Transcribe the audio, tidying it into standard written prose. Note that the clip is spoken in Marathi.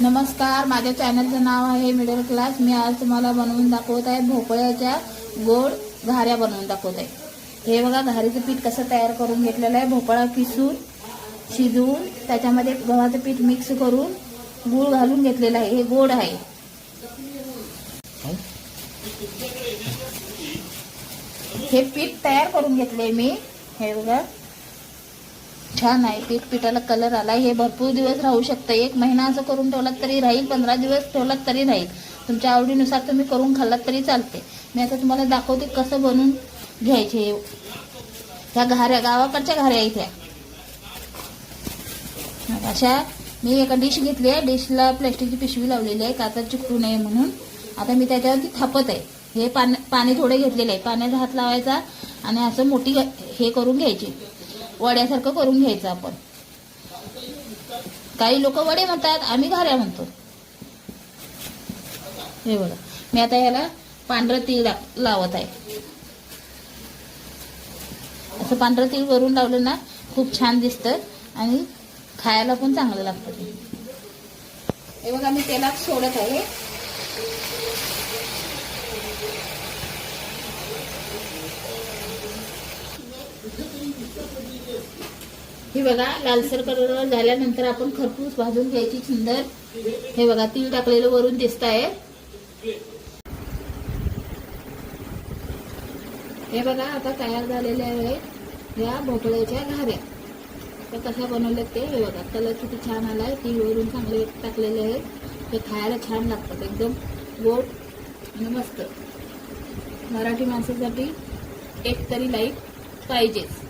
नमस्कार, माझ्या चॅनलचं नाव आहे मिडल क्लास। मी आज तुम्हाला बनवून दाखवत आहे भोपळ्याच्या गोड घाऱ्या बनवून दाखवत आहे। हे बघा, घारीचं पीठ कसं तयार करून घेतलेलं आहे। भोपळा किसून शिजवून त्याच्यामध्ये गव्हाचं पीठ मिक्स करून गूळ घालून घेतलेलं आहे। हे गोड आहे। हे पीठ तयार करून घेतले मी। हे बघा, छान आहे पीठ। पिठाला कलर आला। हे भरपूर दिवस राहू शकतं। 1 महिना असं करून ठेवलात तरी राहील, 15 दिवस ठेवलात तरी राहील। तुमच्या आवडीनुसार तुम्ही करून खाल्लात तरी चालते। मी आता तुम्हाला दाखवते कसं बनवून घ्यायचे। ह्या घाऱ्या गावाकडच्या घाऱ्या इथे अशा मी एका डिश घेतली आहे। डिशला प्लास्टिकची पिशवी लावलेली आहे काचा चिकटू नये म्हणून। आता मी त्याच्यावरती थापत आहे। हे पाणी थोडे घेतलेले आहे। पाण्याचा हात लावायचा आणि असं मोठी हे करून घ्यायची, वड्यासारखं करून घ्यायचं आपण। काही लोक वडे म्हणतात, आम्ही घाऱ्या म्हणतो। हे बघा, मी आता याला पांढरं तीळ लावत आहे। असं पांढरं तीळ वरून लावलं ना खूप छान दिसतं आणि खायला पण चांगलं लागतं। हे बघा, मी तेलात सोडत आहे। हे बघा, लालसर कलर झाल्यानंतर आपण खरपूस भाजून घ्यायची सुंदर। हे बघा, तीळ टाकलेलं वरून दिसत आहे। हे बघा, आता तयार झालेले आहेत या भोपळ्याच्या घाऱ्या। तर कशा बनवल्यात ते हे बघा, कलर किती छान आलाय। तीळ वरून चांगले टाकलेले आहेत। ते खायला छान लागतात, एकदम गोड आणि मस्त। मराठी माणसासाठी एक तरी लाईक पाहिजेच।